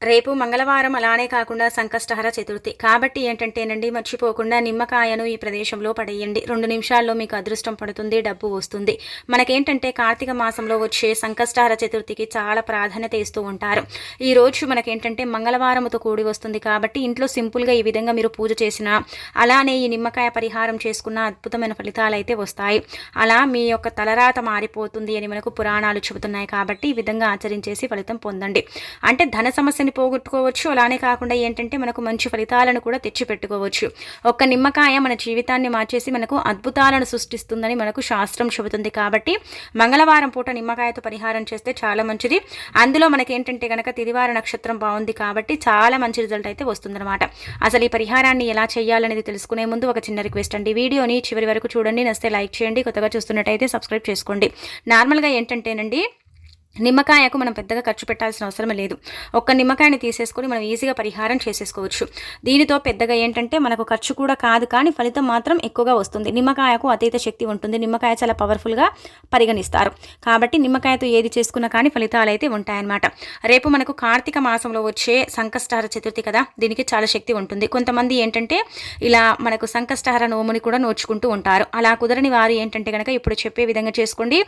రేపు మంగళవారం అలానే కాకుండా సంకష్టహర చతుర్థి కాబట్టి ఏంటంటేనండి మర్చిపోకుండా నిమ్మకాయను ఈ ప్రదేశంలో పడేయండి. 2 నిమిషాల్లో మీకు అదృష్టం పడుతుంది, డబ్బు వస్తుంది. మనకేంటంటే కార్తీక మాసంలో వచ్చే సంకష్టహర చతుర్థికి చాలా ప్రాధాన్యత ఇస్తూ ఉంటారు. ఈ రోజు మనకేంటంటే మంగళవారంతో కూడి వస్తుంది కాబట్టి ఇంట్లో సింపుల్గా ఈ విధంగా మీరు పూజ చేసినా అలానే ఈ నిమ్మకాయ పరిహారం చేసుకున్న అద్భుతమైన ఫలితాలు అయితే వస్తాయి. అలా మీ యొక్క తలరాత మారిపోతుంది అని మనకు పురాణాలు చెబుతున్నాయి కాబట్టి ఈ విధంగా ఆచరించేసి ఫలితం పొందండి. అంటే ధన సమస్యని పోగొట్టుకోవచ్చు, అలానే కాకుండా ఏంటంటే మనకు మంచి ఫలితాలను కూడా తెచ్చిపెట్టుకోవచ్చు. ఒక్క నిమ్మకాయ మన జీవితాన్ని మార్చేసి మనకు అద్భుతాలను సృష్టిస్తుందని మనకు శాస్త్రం చెబుతుంది కాబట్టి మంగళవారం పూట నిమ్మకాయతో పరిహారం చేస్తే చాలా మంచిది. అందులో మనకేంటంటే కనుక తిదివార నక్షత్రం బాగుంది కాబట్టి చాలా మంచి రిజల్ట్ అయితే వస్తుందన్నమాట. అసలు ఈ పరిహారాన్ని ఎలా చేయాలనేది తెలుసుకునే ముందు ఒక చిన్న రిక్వెస్ట్ అండి, వీడియోని చివరి వరకు చూడండి, నచ్చితే లైక్ చేయండి, కొత్తగా చూస్తున్నట్టయితే సబ్స్క్రైబ్ చేసుకోండి. నార్మల్గా ఏంటంటేనండి నిమ్మకాయకు మనం పెద్దగా ఖర్చు పెట్టాల్సిన అవసరం లేదు. ఒక్క నిమ్మకాయని తీసేసుకొని మనం ఈజీగా పరిహారం చేసేసుకోవచ్చు. దీనితో పెద్దగా ఏంటంటే మనకు ఖర్చు కూడా కాదు, కానీ ఫలితం మాత్రం ఎక్కువగా వస్తుంది. నిమ్మకాయకు అతీత శక్తి ఉంటుంది, నిమ్మకాయ చాలా పవర్ఫుల్గా పరిగణిస్తారు కాబట్టి నిమ్మకాయతో ఏది చేసుకున్నా కానీ ఫలితాలు అయితే ఉంటాయన్నమాట. రేపు మనకు కార్తీక మాసంలో వచ్చే సంకష్టహర చతుర్థి కదా, దీనికి చాలా శక్తి ఉంటుంది. కొంతమంది ఏంటంటే ఇలా మనకు సంకష్టహర నోముని కూడా నోచుకుంటూ ఉంటారు. అలా కుదరని వారు ఏంటంటే కనుక ఇప్పుడు చెప్పే విధంగా చేసుకోండి.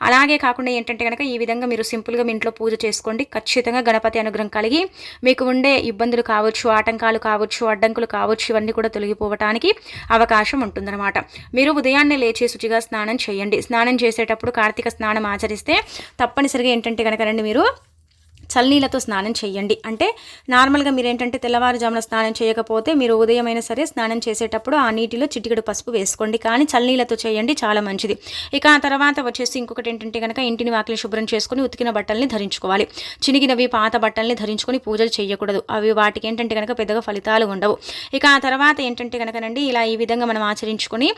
అలాగే కాకుండా ఏంటంటే కనుక ఈ విధంగా మీరు సింపుల్గా మీ ఇంట్లో పూజ చేసుకోండి. ఖచ్చితంగా గణపతి అనుగ్రహం కలిగి మీకు ఉండే ఇబ్బందులు కావచ్చు, ఆటంకాలు కావచ్చు, అడ్డంకులు కావచ్చు, ఇవన్నీ కూడా తొలగిపోవడానికి అవకాశం ఉంటుందన్నమాట. మీరు ఉదయాన్నే లేచి శుచిగా స్నానం చేయండి. స్నానం చేసేటప్పుడు కార్తీక స్నానం ఆచరిస్తే తప్పనిసరిగా ఏంటంటే కనుక రండి మీరు చల్లనీళ్ళతో స్నానం చేయండి. అంటే నార్మల్గా మీరు ఏంటంటే తెల్లవారుజామున స్నానం చేయకపోతే మీరు ఉదయమైనా సరే స్నానం చేసేటప్పుడు ఆ నీటిలో చిటికెడు పసుపు వేసుకోండి, కానీ చల్లనీళ్ళతో చేయండి, చాలా మంచిది. ఇక ఆ తర్వాత వచ్చేసి ఇంకొకటి ఏంటంటే కనుక ఇంటిని వాకిలి శుభ్రం చేసుకుని ఉతికిన బట్టల్ని ధరించుకోవాలి. చినిగినవి పాత బట్టల్ని ధరించుకొని పూజలు చేయకూడదు, అవి వాటికి ఏంటంటే కనుక పెద్దగా ఫలితాలు ఉండవు. ఇక ఆ తర్వాత ఏంటంటే కనుకనండి ఇలా ఈ విధంగా మనం ఆచరించుకొని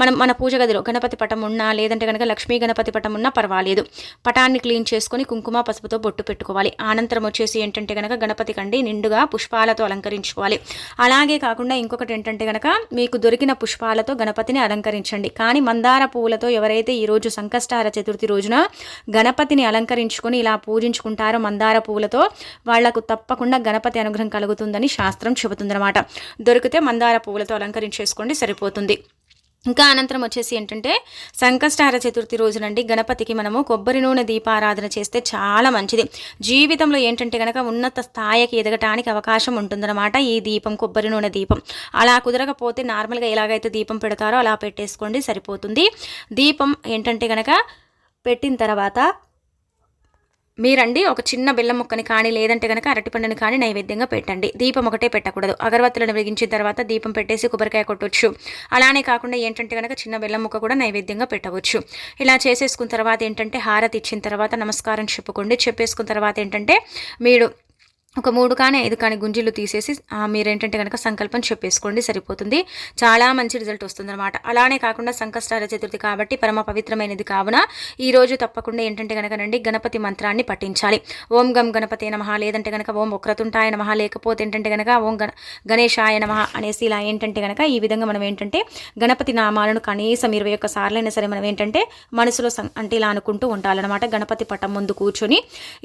మన పూజ గదిలో గణపతి పటం ఉన్నా లేదంటే కనుక లక్ష్మీ గణపతి పటం ఉన్నా పర్వాలేదు, పటాన్ని క్లీన్ చేసుకొని కుంకుమ పసుపుతో బొట్టు పెట్టుకోవాలి. అనంతరం వచ్చేసి ఏంటంటే కనుక గణపతి కండి నిండుగా పుష్పాలతో అలంకరించుకోవాలి. అలాగే కాకుండా ఇంకొకటి ఏంటంటే కనుక మీకు దొరికిన పుష్పాలతో గణపతిని అలంకరించండి, కానీ మందార పువ్వులతో ఎవరైతే ఈరోజు సంకష్టహర చతుర్థి రోజున గణపతిని అలంకరించుకొని ఇలా పూజించుకుంటారో మందార పువ్వులతో, వాళ్లకు తప్పకుండా గణపతి అనుగ్రహం కలుగుతుందని శాస్త్రం చెబుతుందన్నమాట. దొరికితే మందార పువ్వులతో అలంకరించేసుకోండి, సరిపోతుంది. ఇంకా అనంతరం వచ్చేసి ఏంటంటే సంకష్టహర చతుర్థి రోజునండి గణపతికి మనము కొబ్బరి నూనె దీపారాధన చేస్తే చాలా మంచిది. జీవితంలో ఏంటంటే కనుక ఉన్నత స్థాయికి ఎదగటానికి అవకాశం ఉంటుందన్నమాట ఈ దీపం, కొబ్బరి నూనె దీపం. అలా కుదరకపోతే నార్మల్గా ఎలాగైతే దీపం పెడతారో అలా పెట్టేసుకోండి, సరిపోతుంది. దీపం ఏంటంటే కనుక పెట్టిన తర్వాత మీరండి ఒక చిన్న బెల్లం ముక్కని కానీ లేదంటే కనుక అరటిపండుని కానీ నైవేద్యంగా పెట్టండి. దీపం ఒకటే పెట్టకూడదు. అగరవత్తులను వెలిగించిన తర్వాత దీపం పెట్టేసి కొబ్బరికాయ కొట్టవచ్చు. అలానే కాకుండా ఏంటంటే కనుక చిన్న బెల్లం ముక్క కూడా నైవేద్యంగా పెట్టవచ్చు. ఇలా చేసేసుకున్న తర్వాత ఏంటంటే హారతి ఇచ్చిన తర్వాత నమస్కారం చెప్పేసుకున్న తర్వాత ఏంటంటే మీరు ఒక 3 కానీ 5 కానీ గుంజీలు తీసేసి మీరేంటంటే కనుక సంకల్పం చెప్పేసుకోండి, సరిపోతుంది. చాలా మంచి రిజల్ట్ వస్తుందన్నమాట. అలానే కాకుండా సంకష్టహర చతుర్థి కాబట్టి పరమ పవిత్రమైనది కావున ఈరోజు తప్పకుండా ఏంటంటే కనుక నండి గణపతి మంత్రాన్ని పఠించాలి. ఓం గం గణపతే నమః, లేదంటే కనుక ఓం వక్రతుంటాయ నమః, లేకపోతే ఏంటంటే కనుక ఓం గణేశాయ నమః అనేసి ఇలా ఏంటంటే కనుక ఈ విధంగా మనం ఏంటంటే గణపతి నామాలను కనీసం 21 సార్లైనా సరే మనం ఏంటంటే మనసులో అంటే ఇలా అనుకుంటూ ఉండాలన్నమాట. గణపతి పటం ముందు కూర్చొని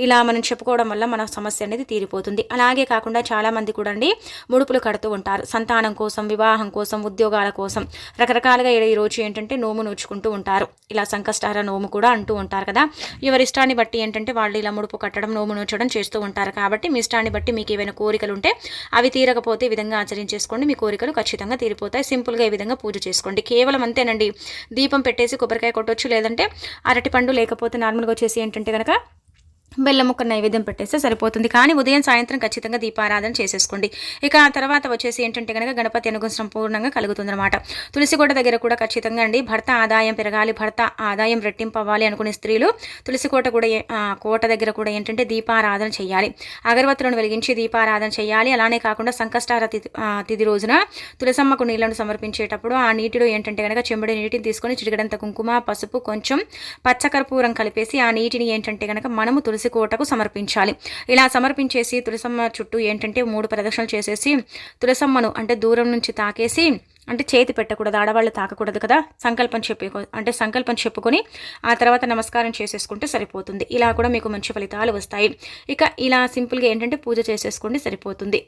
ఇలా మనం చెప్పుకోవడం వల్ల మన సమస్య అనేది తీరిపోతుంది. అలాగే కాకుండా చాలా మంది కూడా అండి ముడుపులు కడుతూ ఉంటారు. సంతానం కోసం, వివాహం కోసం, ఉద్యోగాల కోసం రకరకాలుగా ఈ రోజు ఏంటంటే నోము నోచుకుంటూ ఉంటారు. ఇలా సంకష్టహర నోము కూడా అంటూ ఉంటారు కదా. ఎవరి ఇష్టాన్ని బట్టి ఏంటంటే వాళ్ళు ఇలా ముడుపు కట్టడం, నోము నోచడం చేస్తూ ఉంటారు. కాబట్టి మీ ఇష్టాన్ని బట్టి మీకు ఏమైనా కోరికలు ఉంటే అవి తీరకపోతే ఈ విధంగా ఆచరించేసుకోండి, మీ కోరికలు ఖచ్చితంగా తీరిపోతాయి. సింపుల్గా ఈ విధంగా పూజ చేసుకోండి. కేవలం అంతేనండి. దీపం పెట్టేసి కొబ్బరికాయ కొట్టొచ్చు, లేదంటే అరటిపండు, లేకపోతే నార్మల్గా వచ్చేసి ఏంటంటే కనుక బెల్లం ముక్క నైవేద్యం పెట్టేస్తే సరిపోతుంది. కానీ ఉదయం సాయంత్రం ఖచ్చితంగా దీపారాధన చేసేసుకోండి. ఇక ఆ తర్వాత వచ్చేసి ఏంటంటే కనుక గణపతి అనుగ్రహం సంపూర్ణంగా కలుగుతుందన్నమాట. తులసికోట దగ్గర కూడా ఖచ్చితంగా అండి భర్త ఆదాయం పెరగాలి, భర్త ఆదాయం రెట్టింపు అవ్వాలి అనుకునే స్త్రీలు తులసికోట కూడా కోట దగ్గర కూడా ఏంటంటే దీపారాధన చేయాలి. అగరవత్తులను వెలిగించి దీపారాధన చేయాలి. అలానే కాకుండా సంకష్టహర తిథి రోజున తులసమ్మకు నీళ్లను సమర్పించేటప్పుడు ఆ నీటిలో ఏంటంటే కనుక చెంబడి నీటిని తీసుకొని చిటికడంత కుంకుమ, పసుపు, కొంచెం పచ్చకర్పూరం కలిపేసి ఆ నీటిని ఏంటంటే కనుక మనము తులసి కోటకు సమర్పించాలి. ఇలా సమర్పించేసి తులసమ్మ చుట్టూ ఏంటంటే 3 ప్రదక్షిణలు చేసేసి తులసమ్మను అంటే దూరం నుంచి తాకేసి అంటే చేతి పెట్టకూడదు, ఆడవాళ్ళు తాకకూడదు కదా. సంకల్పం చెప్పుకొని ఆ తర్వాత నమస్కారం చేసేసుకుంటే సరిపోతుంది. ఇలా కూడా మీకు మంచి ఫలితాలు వస్తాయి. ఇక ఇలా సింపుల్గా ఏంటంటే పూజ చేసేసుకోండి, సరిపోతుంది.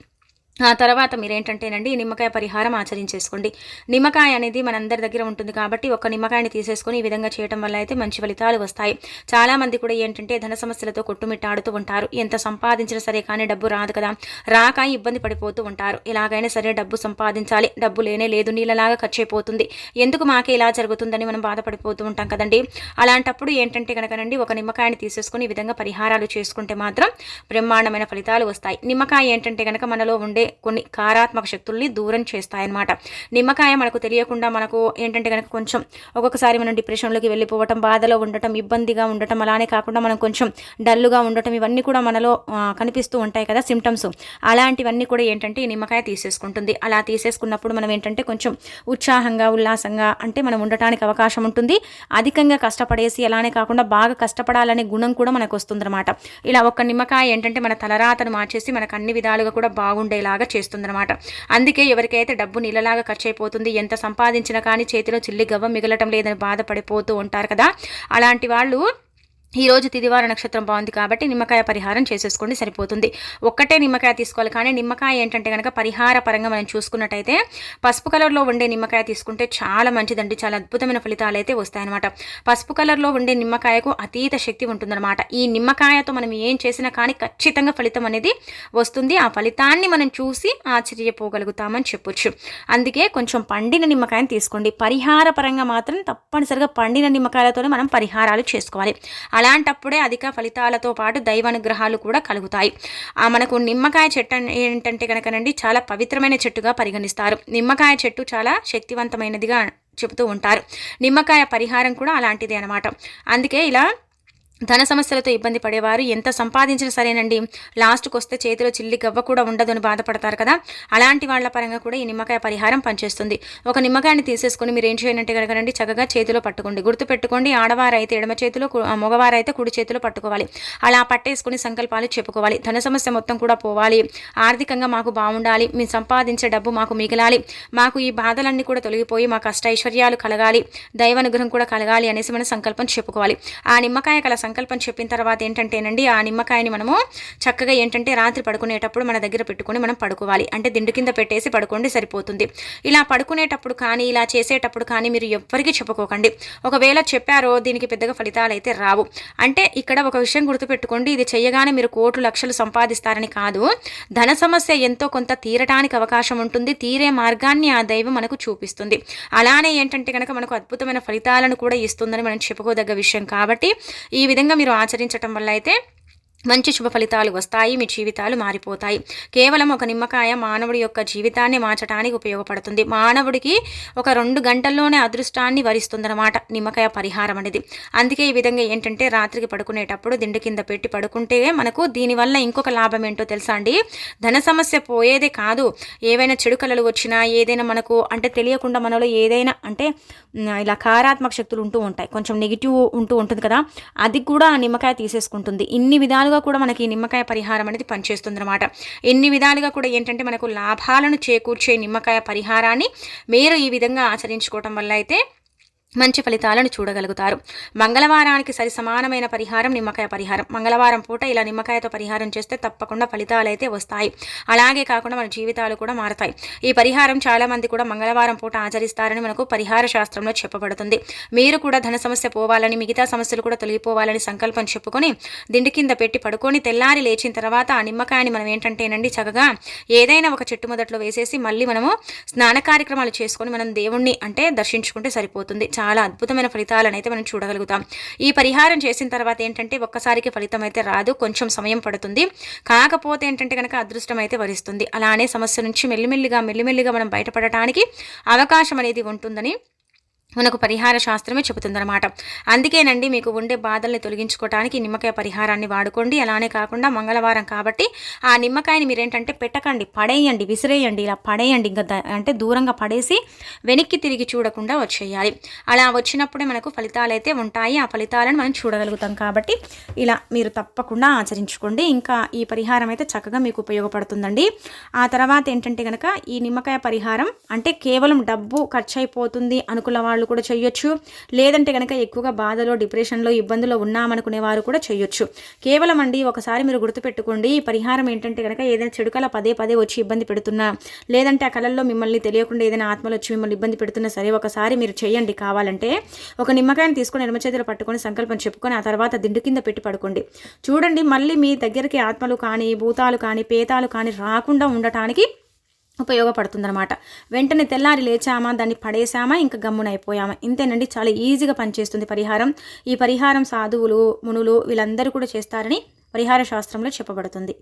ఆ తర్వాత మీరేంటంటేనండి నిమ్మకాయ పరిహారం ఆచరించేసుకోండి. నిమ్మకాయ అనేది మనందరి దగ్గర ఉంటుంది కాబట్టి ఒక నిమ్మకాయని తీసేసుకొని ఈ విధంగా చేయడం వల్ల అయితే మంచి ఫలితాలు వస్తాయి. చాలామంది కూడా ఏంటంటే ధన సమస్యలతో కొట్టుమిట్టాడుతూ ఉంటారు. ఎంత సంపాదించినా సరే కానీ డబ్బు రాదు కదా, రాక ఇబ్బంది పడిపోతూ ఉంటారు. ఎలాగైనా సరే డబ్బు సంపాదించాలి, డబ్బు లేనే లేదు, నీళ్ళలాగా ఖర్చు అయిపోతుంది, ఎందుకు మాకే ఇలా జరుగుతుందని మనం బాధపడిపోతూ ఉంటాం కదండి. అలాంటప్పుడు ఏంటంటే కనుకనండి ఒక నిమ్మకాయని తీసేసుకొని ఈ విధంగా పరిహారాలు చేసుకుంటే మాత్రం బ్రహ్మాండమైన ఫలితాలు వస్తాయి. నిమ్మకాయ ఏంటంటే కనుక మనలో ఉండే కొన్ని కారాత్మక శక్తుల్ని దూరం చేస్తాయన్నమాట. నిమ్మకాయ మనకు తెలియకుండా మనకు ఏంటంటే కనుక కొంచెం ఒక్కొక్కసారి మనం డిప్రెషన్లోకి వెళ్ళిపోవటం, బాధలో ఉండటం, ఇబ్బందిగా ఉండటం, అలానే కాకుండా మనం కొంచెం డల్లుగా ఉండటం, ఇవన్నీ కూడా మనలో కనిపిస్తూ ఉంటాయి కదా సిమ్టమ్స్. అలాంటివన్నీ కూడా ఏంటంటే ఈ నిమ్మకాయ తీసేసుకుంటుంది. అలా తీసేసుకున్నప్పుడు మనం ఏంటంటే కొంచెం ఉత్సాహంగా, ఉల్లాసంగా అంటే మనం ఉండటానికి అవకాశం ఉంటుంది. అధికంగా కష్టపడేసి అలానే కాకుండా బాగా కష్టపడాలనే గుణం కూడా మనకు వస్తుందన్నమాట. ఇలా ఒక నిమ్మకాయ ఏంటంటే మన తలరాతను మార్చేసి మనకు అన్ని విధాలుగా కూడా బాగుండేలాగా చేస్తుందన్నమాట. అందుకే ఎవరికైతే డబ్బు నీళ్ళలాగా ఖర్చు అయిపోతుంది, ఎంత సంపాదించినా కానీ చేతిలో చిల్లి గవ్వ మిగలటం లేదని బాధపడిపోతూ ఉంటారు కదా, అలాంటి వాళ్ళు ఈరోజు తిదివార నక్షత్రం బాగుంది కాబట్టి నిమ్మకాయ పరిహారం చేసేసుకోండి, సరిపోతుంది. ఒక్కటే నిమ్మకాయ తీసుకోవాలి. కానీ నిమ్మకాయ ఏంటంటే కనుక పరిహార పరంగా మనం చూసుకున్నట్టయితే పసుపు కలర్లో ఉండే నిమ్మకాయ తీసుకుంటే చాలా మంచిదండి, చాలా అద్భుతమైన ఫలితాలు అయితే వస్తాయన్నమాట. పసుపు కలర్లో ఉండే నిమ్మకాయకు అతీత శక్తి ఉంటుందన్నమాట. ఈ నిమ్మకాయతో మనం ఏం చేసినా కానీ ఖచ్చితంగా ఫలితం అనేది వస్తుంది. ఆ ఫలితాన్ని మనం చూసి ఆశ్చర్యపోగలుగుతామని చెప్పొచ్చు. అందుకే కొంచెం పండిన నిమ్మకాయని తీసుకోండి. పరిహార పరంగా మాత్రం తప్పనిసరిగా పండిన నిమ్మకాయలతోనే మనం పరిహారాలు చేసుకోవాలి. అలాంటప్పుడే అధిక ఫలితాలతో పాటు దైవానుగ్రహాలు కూడా కలుగుతాయి. మనకు నిమ్మకాయ చెట్టు ఏంటంటే కనుకనండి చాలా పవిత్రమైన చెట్టుగా పరిగణిస్తారు. నిమ్మకాయ చెట్టు చాలా శక్తివంతమైనదిగా చెబుతూ ఉంటారు. నిమ్మకాయ పరిహారం కూడా అలాంటిదే అనమాట. అందుకే ఇలా ధన సమస్యలతో ఇబ్బంది పడేవారు ఎంత సంపాదించినా సరేనండి, లాస్ట్కి వస్తే చేతిలో చిల్లి గవ్వ కూడా ఉండదు అని బాధపడతారు కదా, అలాంటి వాళ్ళ పరంగా కూడా ఈ నిమ్మకాయ పరిహారం పనిచేస్తుంది. ఒక నిమ్మకాయని తీసేసుకొని మీరు ఏం చేయాలంటే కనుకనండి చక్కగా చేతిలో పట్టుకోండి. గుర్తు పెట్టుకోండి, ఆడవారైతే ఎడమ చేతిలో, మగవారైతే కుడి చేతిలో పట్టుకోవాలి. అలా పట్టేసుకుని సంకల్పాలు చెప్పుకోవాలి. ధన సమస్య మొత్తం కూడా పోవాలి, ఆర్థికంగా మాకు బాగుండాలి, మేము సంపాదించే డబ్బు మాకు మిగలాలి, మాకు ఈ బాధలన్నీ కూడా తొలగిపోయి మా కష్ట ఐశ్వర్యాలు కలగాలి, దైవానుగ్రహం కూడా కలగాలి అనేసి మనం సంకల్పం చెప్పుకోవాలి. ఆ నిమ్మకాయ కల సంకల్పం చెప్పిన తర్వాత ఏంటంటేనండి ఆ నిమ్మకాయని మనము చక్కగా ఏంటంటే రాత్రి పడుకునేటప్పుడు మన దగ్గర పెట్టుకొని మనం పడుకోవాలి. అంటే దిండు కింద పెట్టేసి పడుకోండి, సరిపోతుంది. ఇలా పడుకునేటప్పుడు కానీ ఇలా చేసేటప్పుడు కానీ మీరు ఎవ్వరికీ చెప్పుకోకండి. ఒకవేళ చెప్పారో దీనికి పెద్దగా ఫలితాలు అయితే రావు. అంటే ఇక్కడ ఒక విషయం గుర్తుపెట్టుకోండి, ఇది చేయగానే మీరు కోట్లు లక్షలు సంపాదిస్తారని కాదు. ధన సమస్య ఎంతో కొంత తీరటానికి అవకాశం ఉంటుంది. తీరే మార్గాన్ని ఆ దైవం మనకు చూపిస్తుంది. అలానే ఏంటంటే కనుక మనకు అద్భుతమైన ఫలితాలను కూడా ఇస్తుందని మనం చెప్పుకోదగ్గ విషయం. కాబట్టి ఈ విధంగా మీరు ఆచరించటం వల్ల అయితే మంచి శుభ ఫలితాలు వస్తాయి, మీ జీవితాలు మారిపోతాయి. కేవలం ఒక నిమ్మకాయ మానవుడి యొక్క జీవితాన్ని మార్చడానికి ఉపయోగపడుతుంది. మానవుడికి ఒక 2 గంటల్లోనే అదృష్టాన్ని వరిస్తుందన్నమాట నిమ్మకాయ పరిహారం అనేది. అందుకే ఈ విధంగా ఏంటంటే రాత్రికి పడుకునేటప్పుడు దిండు కింద పెట్టి పడుకుంటే మనకు దీనివల్ల ఇంకొక లాభం ఏంటో తెలుసా అండి, ధన సమస్య పోయేదే కాదు, ఏవైనా చెడు కళలు వచ్చినా ఏదైనా మనకు అంటే తెలియకుండా మనలో ఏదైనా అంటే ఇలా కారాత్మక శక్తులు ఉంటూ ఉంటాయి, కొంచెం నెగిటివ్ ఉంటూ ఉంటుంది కదా, అది కూడా ఆ నిమ్మకాయ తీసేసుకుంటుంది. ఇన్ని విధాలుగా కూడా మనకి నిమ్మకాయ పరిహారం అనేది పనిచేస్తుంది అనమాట. ఎన్ని విధాలుగా కూడా ఏంటంటే మనకు లాభాలను చేకూర్చే నిమ్మకాయ పరిహారాన్ని మీరు ఈ విధంగా ఆచరించుకోవటం వల్ల అయితే మంచి ఫలితాలను చూడగలుగుతారు. మంగళవారానికి సరి సమానమైన పరిహారం నిమ్మకాయ పరిహారం. మంగళవారం పూట ఇలా నిమ్మకాయతో పరిహారం చేస్తే తప్పకుండా ఫలితాలు అయితే వస్తాయి. అలాగే కాకుండా మన జీవితాలు కూడా మారుతాయి. ఈ పరిహారం చాలామంది కూడా మంగళవారం పూట ఆచరిస్తారని మనకు పరిహార శాస్త్రంలో చెప్పబడుతుంది. మీరు కూడా ధన సమస్య పోవాలని, మిగతా సమస్యలు కూడా తొలగిపోవాలని సంకల్పం చెప్పుకొని దిండు కింద పెట్టి పడుకొని తెల్లారి లేచిన తర్వాత ఆ నిమ్మకాయని మనం ఏంటంటేనండి చక్కగా ఏదైనా ఒక చెట్టు మొదట్లో వేసేసి మళ్ళీ మనము స్నాన కార్యక్రమాలు చేసుకొని మనం దేవుణ్ణి అంటే దర్శించుకుంటే సరిపోతుంది. చాలా అద్భుతమైన ఫలితాలను అయితే మనం చూడగలుగుతాం. ఈ పరిహారం చేసిన తర్వాత ఏంటంటే ఒక్కసారికి ఫలితం అయితే రాదు, కొంచెం సమయం పడుతుంది. కాకపోతే ఏంటంటే కనుక అదృష్టం అయితే వరిస్తుంది. అలానే సమస్య నుంచి మెల్లిమెల్లిగా మనం బయటపడటానికి అవకాశం అనేది ఉంటుందని మనకు పరిహార శాస్త్రమే చెబుతుందన్నమాట. అందుకేనండి మీకు ఉండే బాధల్ని తొలగించుకోవడానికి నిమ్మకాయ పరిహారాన్ని వాడుకోండి. అలానే కాకుండా మంగళవారం కాబట్టి ఆ నిమ్మకాయని మీరేంటంటే పెట్టకండి, పడేయండి, విసిరేయండి, ఇలా పడేయండి. ఇంకా అంటే దూరంగా పడేసి వెనక్కి తిరిగి చూడకుండా వచ్చేయాలి. అలా వచ్చినప్పుడే మనకు ఫలితాలైతే ఉంటాయి. ఆ ఫలితాలను మనం చూడగలుగుతాం. కాబట్టి ఇలా మీరు తప్పకుండా ఆచరించుకోండి. ఇంకా ఈ పరిహారం అయితే చక్కగా మీకు ఉపయోగపడుతుందండి. ఆ తర్వాత ఏంటంటే కనుక ఈ నిమ్మకాయ పరిహారం అంటే కేవలం డబ్బు ఖర్చు అయిపోతుంది అనుకున్న వాళ్ళు కూడా చేయొచ్చు. లేదంటే కనుక ఎక్కువగా బాధలో, డిప్రెషన్లో, ఇబ్బందులో ఉన్నామనుకునే వారు కూడా చేయొచ్చు. కేవలం అండి ఒకసారి మీరు గుర్తుపెట్టుకోండి, ఈ పరిహారం ఏంటంటే కనుక ఏదైనా చెడు కళ పదే పదే వచ్చి ఇబ్బంది పెడుతున్నా, లేదంటే ఆ కళల్లో మిమ్మల్ని తెలియకుండా ఏదైనా ఆత్మలు వచ్చి మిమ్మల్ని ఇబ్బంది పెడుతున్నా సరే, ఒకసారి మీరు చేయండి. కావాలంటే ఒక నిమ్మకాయని తీసుకొని ఎడమ చేతిలో పట్టుకొని సంకల్పం చెప్పుకొని ఆ తర్వాత దిండు కింద పెట్టి పడుకోండి. చూడండి, మళ్ళీ మీ దగ్గరికి ఆత్మలు కానీ, భూతాలు కానీ, పేతాలు కానీ రాకుండా ఉండటానికి ఉపయోగపడుతుందన్నమాట. వెంటనే తెల్లారి లేచామా, దాన్ని పడేసామా, ఇంకా గమ్మునైపోయామా, ఇంతేనండి. చాలా ఈజీగా పనిచేస్తుంది పరిహారం. ఈ పరిహారం సాధువులు, మునులు వీళ్ళందరూ కూడా చేస్తారని పరిహార శాస్త్రంలో చెప్పబడుతుంది.